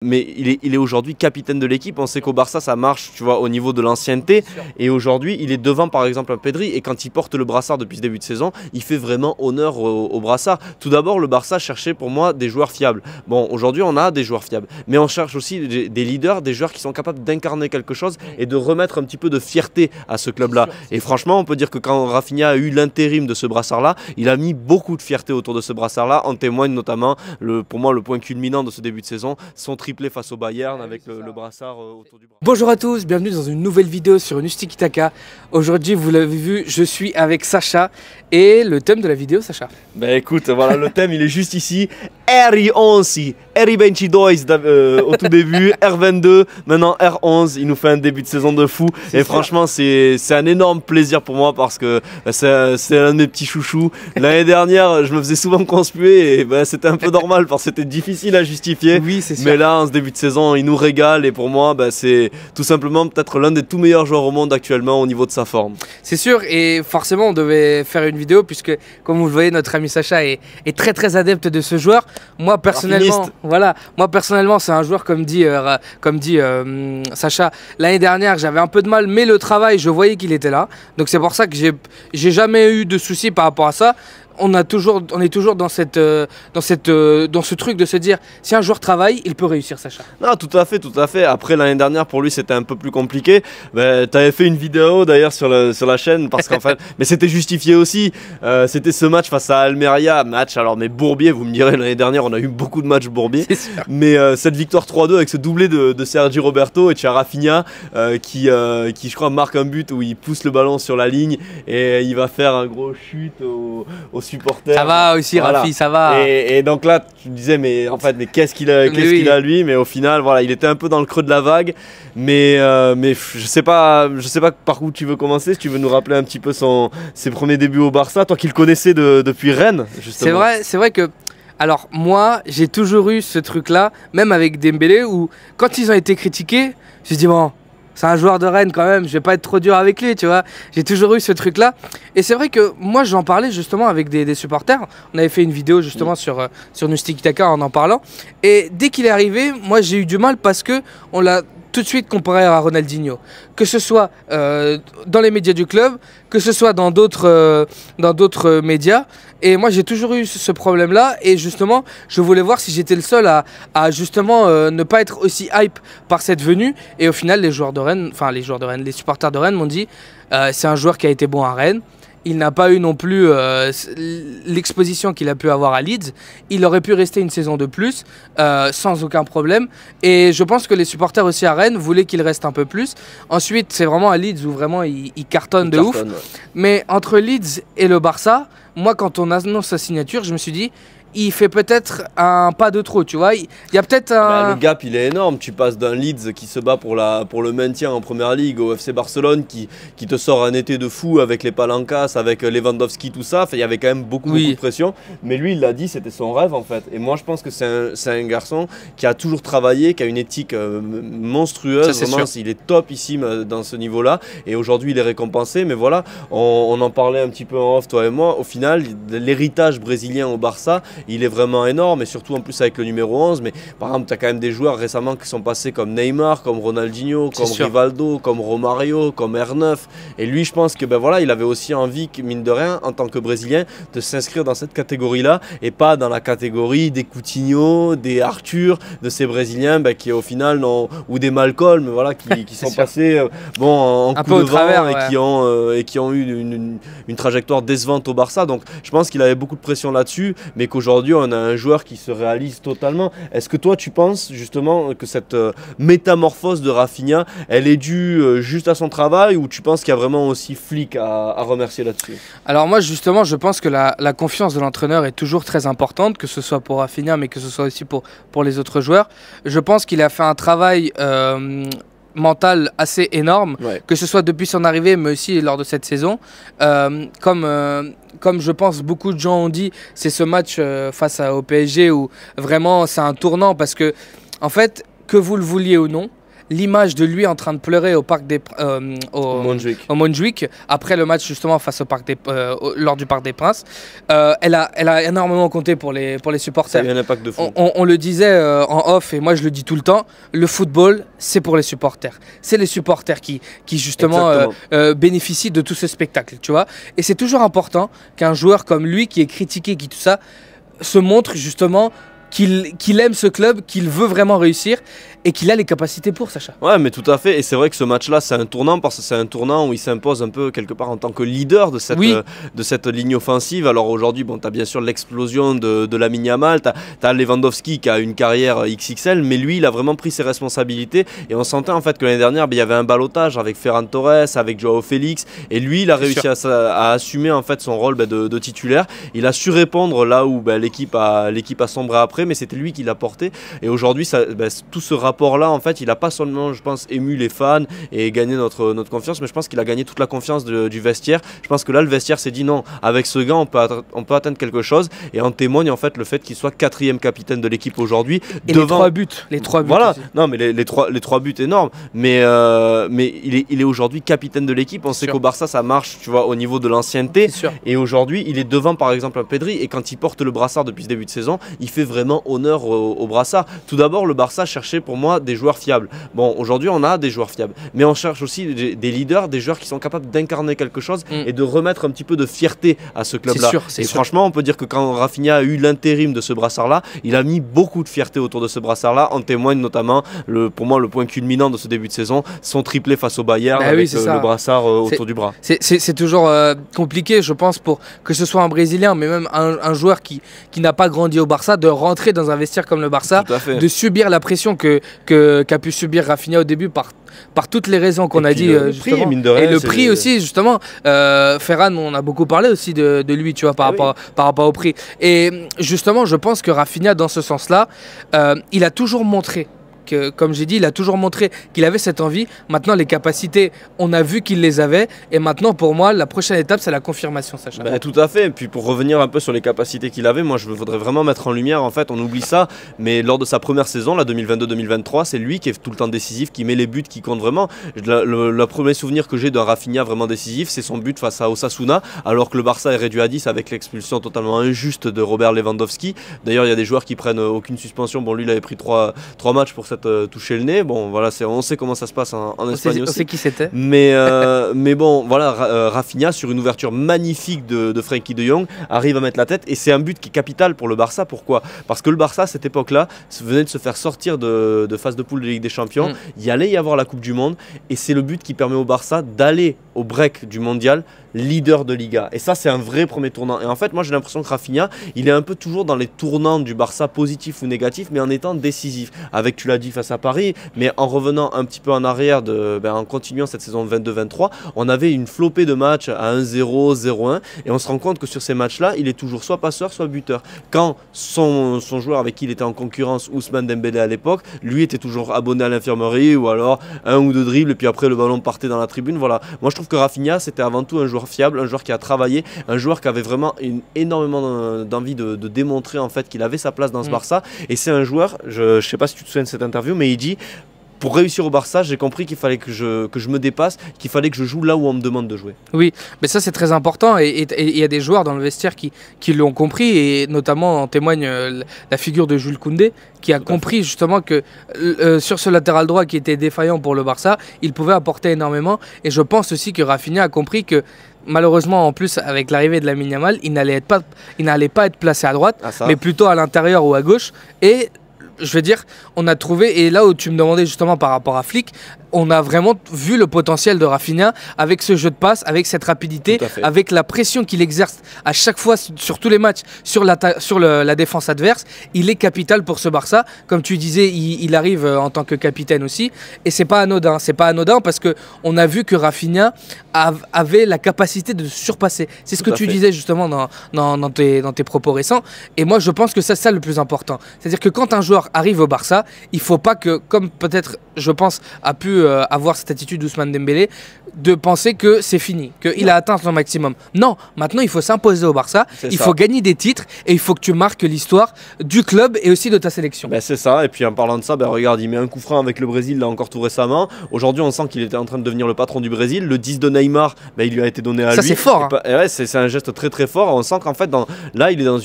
Mais il est aujourd'hui capitaine de l'équipe. On sait qu'au Barça ça marche, tu vois, au niveau de l'ancienneté. Et aujourd'hui il est devant par exemple un Pedri. Et quand il porte le brassard depuis ce début de saison, il fait vraiment honneur au brassard. Tout d'abord, le Barça cherchait pour moi des joueurs fiables. Bon, aujourd'hui on a des joueurs fiables, mais on cherche aussi des leaders, des joueurs qui sont capables d'incarner quelque chose et de remettre un petit peu de fierté à ce club-là. Et franchement, on peut dire que quand Rafinha a eu l'intérim de ce brassard-là, il a mis beaucoup de fierté autour de ce brassard-là. En témoigne notamment, pour moi, le point culminant de ce début de saison, son triplé face au Bayern avec le brassard autour du bras. Bonjour à tous, bienvenue dans une nouvelle vidéo sur Nusti Kitaka. Aujourd'hui, vous l'avez vu, je suis avec Sacha et le thème de la vidéo, Sacha. Ben écoute, voilà, le thème il est juste ici. R11, R22 au tout début, R22, maintenant R11. Il nous fait un début de saison de fou. Et franchement, c'est un énorme plaisir pour moi parce que c'est un de mes petits chouchous. L'année dernière, je me faisais souvent conspuer et c'était un peu normal parce que c'était difficile à justifier. Oui, c'est sûr. Mais là, en ce début de saison, il nous régale et pour moi, c'est tout simplement peut-être l'un des tout meilleurs joueurs au monde actuellement au niveau de sa forme. C'est sûr, et forcément, on devait faire une vidéo puisque, comme vous le voyez, notre ami Sacha est très adepte de ce joueur. Moi personnellement, c'est un joueur comme dit Sacha. L'année dernière, j'avais un peu de mal, mais le travail, je voyais qu'il était là. Donc c'est pour ça que j'ai jamais eu de soucis par rapport à ça. On est toujours dans ce truc de se dire si un joueur travaille, il peut réussir, Sacha. Non, tout à fait. Après l'année dernière pour lui c'était un peu plus compliqué. Tu avais fait une vidéo d'ailleurs sur la chaîne parce qu'en fait, mais c'était justifié aussi. C'était ce match face à Almeria, mais bourbier. Vous me direz, l'année dernière on a eu beaucoup de matchs bourbier. Mais cette victoire 3-2 avec ce doublé de Sergi Roberto et tu as Rafinha qui je crois marque un but où il pousse le ballon sur la ligne et il va faire un gros chute au supporter. Ça va aussi, voilà. Rafi, ça va. Et donc là, tu disais, mais qu'est-ce qu'il a lui? Mais au final, voilà, il était un peu dans le creux de la vague. Mais je sais pas par où tu veux commencer. Si tu veux nous rappeler un petit peu ses premiers débuts au Barça, toi qui le connaissais depuis Rennes, justement. C'est vrai que. Alors moi, j'ai toujours eu ce truc-là, même avec Dembélé, où quand ils ont été critiqués, je me dis bon. C'est un joueur de Rennes quand même, je vais pas être trop dur avec lui, tu vois. J'ai toujours eu ce truc-là. Et c'est vrai que moi, j'en parlais justement avec des supporters. On avait fait une vidéo justement sur Nusti Kitaka en parlant. Et dès qu'il est arrivé, moi, j'ai eu du mal parce que on l'a tout de suite comparé à Ronaldinho. Que ce soit dans les médias du club, que ce soit dans d'autres médias. Et moi, j'ai toujours eu ce problème-là. Et justement, je voulais voir si j'étais le seul à justement ne pas être aussi hype par cette venue. Et au final, les supporters de Rennes m'ont dit c'est un joueur qui a été bon à Rennes. Il n'a pas eu non plus l'exposition qu'il a pu avoir à Leeds. Il aurait pu rester une saison de plus sans aucun problème. Et je pense que les supporters aussi à Rennes voulaient qu'il reste un peu plus. Ensuite, c'est vraiment à Leeds où vraiment il cartonne de ouf. Ouais. Mais entre Leeds et le Barça, moi quand on annonce sa signature, je me suis dit il fait peut-être un pas de trop, tu vois. Il y a peut-être un... le gap il est énorme, tu passes d'un Leeds qui se bat pour le maintien en première ligue au FC Barcelone qui te sort un été de fou avec les Palancas, avec Lewandowski, tout ça. Il y avait quand même beaucoup de pression, mais lui il l'a dit, c'était son rêve en fait. Et moi je pense que c'est un garçon qui a toujours travaillé, qui a une éthique monstrueuse, ça, vraiment, il est topissime dans ce niveau-là et aujourd'hui il est récompensé. Mais voilà, on en parlait un petit peu en off toi et moi, au final l'héritage brésilien au Barça il est vraiment énorme et surtout en plus avec le numéro 11. Mais par exemple, tu as quand même des joueurs récemment qui sont passés comme Neymar, comme Ronaldinho, comme Rivaldo, comme Romario, comme R9. Et lui, je pense que il avait aussi envie, mine de rien, en tant que Brésilien, de s'inscrire dans cette catégorie-là et pas dans la catégorie des Coutinho, des Arthur, de ces Brésiliens qui au final ou des Malcolm, voilà, qui sont passés en coup de vent et qui ont eu une trajectoire décevante au Barça. Donc je pense qu'il avait beaucoup de pression là-dessus, mais qu'aujourd'hui on a un joueur qui se réalise totalement. Est-ce que toi tu penses justement que cette métamorphose de Rafinha elle est due juste à son travail ou tu penses qu'il y a vraiment aussi Flick à remercier là-dessus? Alors moi justement je pense que la confiance de l'entraîneur est toujours très importante, que ce soit pour Rafinha mais que ce soit aussi pour les autres joueurs. Je pense qu'il a fait un travail mental assez énorme, que ce soit depuis son arrivée mais aussi lors de cette saison. Comme je pense beaucoup de gens ont dit, c'est ce match face au PSG où vraiment c'est un tournant parce que en fait, que vous le vouliez ou non, l'image de lui en train de pleurer au parc des au Montjuic après le match justement face au parc lors du Parc des Princes, elle a énormément compté pour les supporters. Ça a eu un impact de fou. On le disait en off et moi je le dis tout le temps, le football c'est pour les supporters. C'est les supporters qui justement bénéficient de tout ce spectacle, tu vois. Et c'est toujours important qu'un joueur comme lui qui est critiqué, qui tout ça, se montre justement qu'il aime ce club, qu'il veut vraiment réussir et qu'il a les capacités pour, Sacha. Ouais, mais tout à fait. Et c'est vrai que ce match-là, c'est un tournant parce que c'est un tournant où il s'impose un peu quelque part en tant que leader de cette ligne offensive. Alors aujourd'hui, bon, tu as bien sûr l'explosion de Lamine Yamal, tu as Lewandowski qui a une carrière XXL, mais lui, il a vraiment pris ses responsabilités et on sentait en fait que l'année dernière, il y avait un ballottage avec Ferran Torres, avec Joao Félix et lui, il a réussi à assumer en fait son rôle de titulaire. Il a su répondre là où l'équipe a sombré après, mais c'était lui qui l'a porté. Et aujourd'hui, tout ce rapport-là, en fait, il n'a pas seulement, je pense, ému les fans et gagné notre confiance, mais je pense qu'il a gagné toute la confiance du vestiaire. Je pense que là, le vestiaire s'est dit non, avec ce gars, on peut atteindre quelque chose. Et en témoigne en fait le fait qu'il soit 4e capitaine de l'équipe aujourd'hui. Et devant... les 3 buts. Voilà, aussi. non, mais les 3 buts énormes. Mais il est aujourd'hui capitaine de l'équipe. On sait qu'au Barça, ça marche, tu vois, au niveau de l'ancienneté. Et aujourd'hui, il est devant, par exemple, un Pedri. Et quand il porte le brassard depuis ce début de saison, il fait vraiment honneur au brassard. Tout d'abord, le Barça cherchait pour moi des joueurs fiables. Bon, aujourd'hui, on a des joueurs fiables, mais on cherche aussi des leaders, des joueurs qui sont capables d'incarner quelque chose et de remettre un petit peu de fierté à ce club-là. Et franchement, on peut dire que quand Rafinha a eu l'intérim de ce brassard-là, il a mis beaucoup de fierté autour de ce brassard-là. En témoigne notamment, pour moi, le point culminant de ce début de saison, son triplé face au Bayern avec le brassard autour du bras. C'est toujours compliqué, je pense, pour que ce soit un Brésilien, mais même un joueur qui n'a pas grandi au Barça, de rentrer dans un vestiaire comme le Barça, de subir la pression qu'a pu subir Rafinha au début par toutes les raisons qu'on a dit justement. Et le prix aussi justement. Ferran, on a beaucoup parlé aussi de lui, tu vois, par rapport au prix. Et justement, je pense que Rafinha, dans ce sens-là, il a toujours montré. Comme j'ai dit, il a toujours montré qu'il avait cette envie. Maintenant, les capacités, on a vu qu'il les avait. Et maintenant, pour moi, la prochaine étape, c'est la confirmation, Sacha. Tout à fait. Et puis, pour revenir un peu sur les capacités qu'il avait, moi, je voudrais vraiment mettre en lumière, en fait, on oublie ça, mais lors de sa première saison, la 2022-2023, c'est lui qui est tout le temps décisif, qui met les buts, qui compte vraiment. Le premier souvenir que j'ai d'un Rafinha vraiment décisif, c'est son but face à Osasuna, alors que le Barça est réduit à 10 avec l'expulsion totalement injuste de Robert Lewandowski. D'ailleurs, il y a des joueurs qui prennent aucune suspension. Bon, lui, il avait pris 3 matchs pour cette toucher le nez. Bon, voilà, on sait comment ça se passe en Espagne aussi. On sait qui c'était. Mais bon, voilà, Rafinha, sur une ouverture magnifique de Frenkie de Jong, arrive à mettre la tête. Et c'est un but qui est capital pour le Barça. Pourquoi ? Parce que le Barça, à cette époque-là, venait de se faire sortir de phase de poule de Ligue des Champions. Il allait y avoir la Coupe du Monde. Et c'est le but qui permet au Barça d'aller au break du mondial, leader de Liga. Et ça, c'est un vrai premier tournant. Et en fait, moi, j'ai l'impression que Rafinha, il est un peu toujours dans les tournants du Barça, positif ou négatif, mais en étant décisif. Avec, tu l'as dit, face à Paris, mais en revenant un petit peu en arrière, en continuant cette saison 22-23, on avait une flopée de matchs à 1-0, 0-1, et on se rend compte que sur ces matchs-là, il est toujours soit passeur, soit buteur. Quand son joueur avec qui il était en concurrence, Ousmane Dembélé à l'époque, lui était toujours abonné à l'infirmerie, ou alors 1 ou 2 dribbles, et puis après le ballon partait dans la tribune. Voilà. Moi, je trouve que Rafinha, c'était avant tout un joueur fiable, un joueur qui a travaillé, un joueur qui avait vraiment énormément d'envie de démontrer en fait qu'il avait sa place dans ce Barça. Et c'est un joueur, je ne sais pas si tu te souviens de cette interview, mais il dit: pour réussir au Barça, j'ai compris qu'il fallait que je me dépasse, qu'il fallait que je joue là où on me demande de jouer. Oui, mais ça c'est très important et il y a des joueurs dans le vestiaire qui l'ont compris, et notamment en témoigne la figure de Jules Koundé, qui a compris justement que sur ce latéral droit qui était défaillant pour le Barça, il pouvait apporter énormément. Et je pense aussi que Rafinha a compris que malheureusement, en plus, avec l'arrivée de Lamine Yamal, il n'allait pas être placé à droite, mais plutôt à l'intérieur ou à gauche. Et je veux dire, on a trouvé, et là où tu me demandais justement par rapport à Flick, on a vraiment vu le potentiel de Rafinha avec ce jeu de passe, avec cette rapidité, avec la pression qu'il exerce à chaque fois sur tous les matchs, sur la défense adverse. Il est capital pour ce Barça. Comme tu disais, il arrive en tant que capitaine aussi. Et c'est pas anodin. C'est pas anodin parce qu'on a vu que Rafinha avait la capacité de se surpasser. C'est ce que tu disais justement dans tes propos récents. Et moi, je pense que c'est ça le plus important. C'est-à-dire que quand un joueur arrive au Barça, il faut pas que, comme peut-être, je pense, a pu avoir cette attitude d'Ousmane Dembélé, de penser que c'est fini, qu'il a atteint son maximum. Non, maintenant il faut s'imposer au Barça, il faut gagner des titres et il faut que tu marques l'histoire du club et aussi de ta sélection. Ben c'est ça, et puis en parlant de ça, ben regarde, il met un coup franc avec le Brésil là encore tout récemment. Aujourd'hui on sent qu'il était en train de devenir le patron du Brésil. Le 10 de Neymar, ben, il lui a été donné à lui. Ça c'est fort. Et ouais, c'est un geste très très fort. On sent qu'en fait là il est dans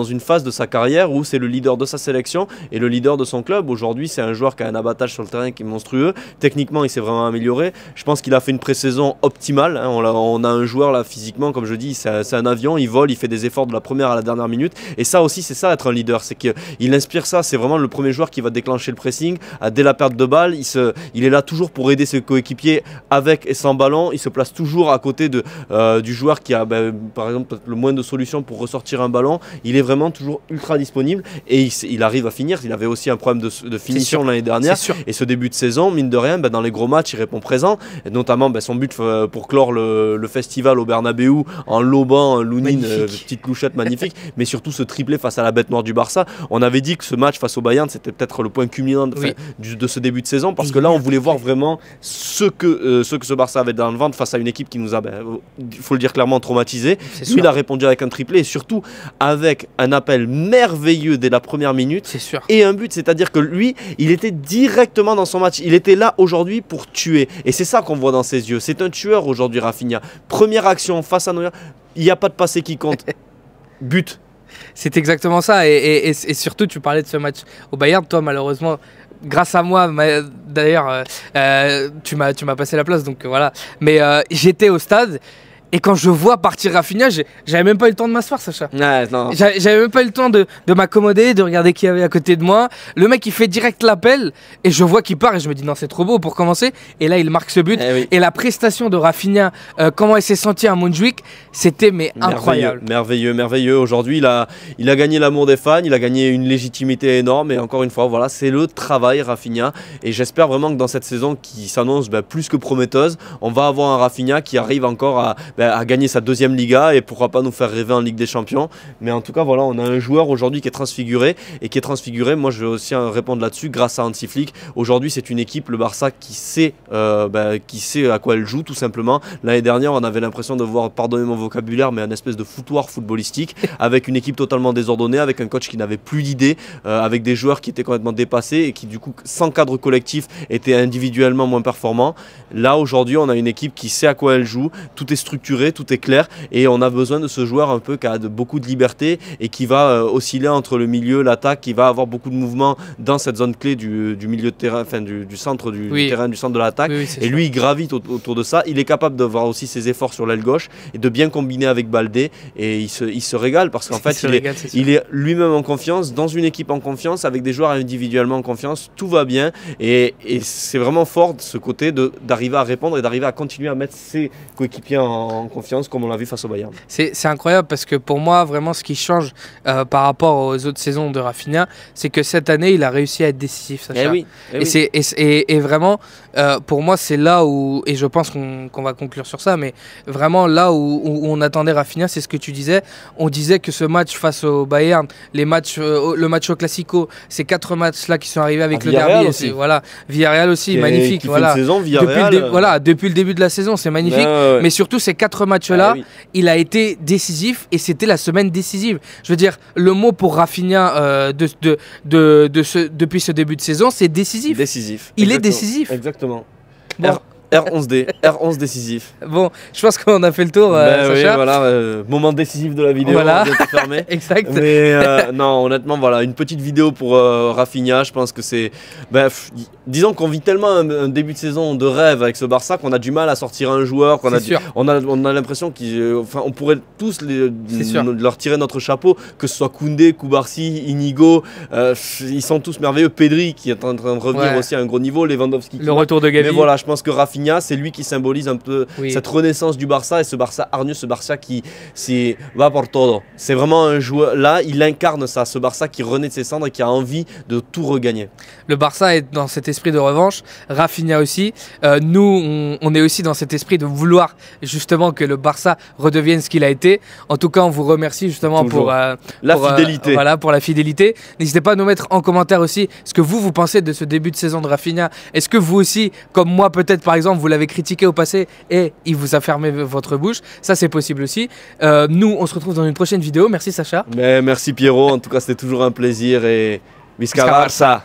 une phase de sa carrière où c'est le leader de sa sélection et le leader de son club. Aujourd'hui c'est un joueur qui a un abattage sur le terrain qui est monstrueux. Techniquement il s'est vraiment amélioré. Je pense qu'il a fait une pré-saison optimale, hein. On a un joueur là physiquement, comme je dis, c'est un avion, il vole, il fait des efforts de la première à la dernière minute. Et ça aussi, c'est ça être un leader, c'est qu'il inspire ça. C'est vraiment le premier joueur qui va déclencher le pressing dès la perte de balle. Il est là toujours pour aider ses coéquipiers avec et sans ballon. Il se place toujours à côté du joueur qui a, par exemple, le moins de solutions pour ressortir un ballon. Il est vraiment toujours ultra disponible et il arrive à finir. Il avait aussi un problème de finition l'année dernière. Et ce début de saison, mine de rien, dans les gros matchs, il répond présent. Et notamment son but pour clore le festival au Bernabeu en lobant Lounine, petite louchette magnifique, mais surtout ce triplé face à la bête noire du Barça. On avait dit que ce match face au Bayern, c'était peut-être le point culminant de ce début de saison, parce que là, on voulait voir vraiment ce que ce Barça avait dans le ventre face à une équipe qui nous a, il faut le dire clairement, traumatisé. Lui, il a répondu avec un triplé et surtout avec un appel merveilleux dès la première minute et un but, c'est-à-dire que lui, il était directement dans son match. Il était là aujourd'hui pour tuer. Et c'est ça qu'on voit dans ses yeux. C'est un tueur aujourd'hui, Rafinha. Première action face à Neuer, il n'y a pas de passé qui compte. But. C'est exactement ça. Et surtout, tu parlais de ce match au Bayern. Toi, malheureusement, grâce à moi, d'ailleurs, tu m'as passé la place. Donc voilà. Mais j'étais au stade. Et quand je vois partir Rafinha, j'avais même pas eu le temps de m'asseoir, Sacha. Ouais, j'avais même pas eu le temps de m'accommoder, de regarder qui y avait à côté de moi. Le mec, il fait direct l'appel et je vois qu'il part et je me dis non, c'est trop beau pour commencer. Et là, il marque ce but. Et la prestation de Rafinha, comment il s'est senti à Montjuic, c'était incroyable. Merveilleux. Aujourd'hui, il a gagné l'amour des fans, il a gagné une légitimité énorme. Et encore une fois, voilà, c'est le travail, Rafinha. Et j'espère vraiment que dans cette saison qui s'annonce plus que prometteuse, on va avoir un Rafinha qui arrive encore à gagner sa deuxième Liga et pourquoi pas nous faire rêver en Ligue des Champions. Mais en tout cas, voilà, on a un joueur aujourd'hui qui est transfiguré. Et qui est transfiguré, moi je vais aussi répondre là-dessus, grâce à Hansi Flick. Aujourd'hui, c'est une équipe, le Barça, qui sait à quoi elle joue, tout simplement. L'année dernière, on avait l'impression de voir, pardonnez mon vocabulaire, mais un espèce de foutoir footballistique, avec une équipe totalement désordonnée, avec un coach qui n'avait plus d'idées, avec des joueurs qui étaient complètement dépassés et qui, du coup, sans cadre collectif, étaient individuellement moins performants. Là, aujourd'hui, on a une équipe qui sait à quoi elle joue, tout est structuré, tout est clair, et on a besoin de ce joueur un peu qui a beaucoup de liberté et qui va osciller entre le milieu, l'attaque, qui va avoir beaucoup de mouvements dans cette zone clé du milieu de terrain, enfin du centre du terrain, du centre de l'attaque. Et lui, il gravite autour de ça. Il est capable de voir aussi ses efforts sur l'aile gauche et de bien combiner avec Baldé, et il se régale parce qu'en fait, il est lui-même en confiance, dans une équipe en confiance, avec des joueurs individuellement en confiance. Tout va bien, et c'est vraiment fort de ce côté d'arriver à répondre et d'arriver à continuer à mettre ses coéquipiers en confiance, comme on l'a vu face au Bayern. C'est incroyable parce que pour moi, vraiment, ce qui change par rapport aux autres saisons de Rafinha, c'est que cette année, il a réussi à être décisif, Sacha. Et vraiment, pour moi, c'est là où, et je pense qu'on va conclure sur ça, mais vraiment là où on attendait Rafinha, c'est ce que tu disais. On disait que ce match face au Bayern, le match au Classico, ces 4 matchs-là qui sont arrivés avec le derby, aussi. Voilà, Villarreal aussi, magnifique. Voilà. Saison, Villarreal, depuis le début de la saison, c'est magnifique. Mais surtout, ces 4 matchs-là, il a été décisif et c'était la semaine décisive. Je veux dire, le mot pour Rafinha depuis ce début de saison, c'est décisif. Il est décisif. Exactement. Bon. R11 décisif. Bon, je pense qu'on a fait le tour, Sacha. Oui, voilà, moment décisif de la vidéo. Voilà. Exact. Mais non, honnêtement, voilà, une petite vidéo pour Rafinha. Je pense que c'est... disons qu'on vit tellement un début de saison de rêve avec ce Barça qu'on a du mal à sortir un joueur. On a l'impression qu'on pourrait tous leur tirer notre chapeau, que ce soit Koundé, Koubarsi, Inigo. Ils sont tous merveilleux. Pedri qui est en train de revenir aussi à un gros niveau. Lewandowski. Le retour de Gavi. Mais voilà, je pense que Rafinha, c'est lui qui symbolise un peu cette renaissance du Barça, et ce Barça hargneux, ce Barça qui va por todo. C'est vraiment un joueur, là, il incarne ça, ce Barça qui renaît de ses cendres et qui a envie de tout regagner. Le Barça est dans cet esprit de revanche, Rafinha aussi. Nous, on est aussi dans cet esprit de vouloir justement que le Barça redevienne ce qu'il a été. En tout cas, on vous remercie justement pour la fidélité. Pour la fidélité. N'hésitez pas à nous mettre en commentaire aussi ce que vous pensez de ce début de saison de Rafinha. Est-ce que vous aussi, comme moi peut-être par exemple, exemple, vous l'avez critiqué au passé et il vous a fermé votre bouche, ça c'est possible aussi. Nous, on se retrouve dans une prochaine vidéo. Merci Sacha. Mais merci Pierrot, en tout cas c'était toujours un plaisir et Visca Barça.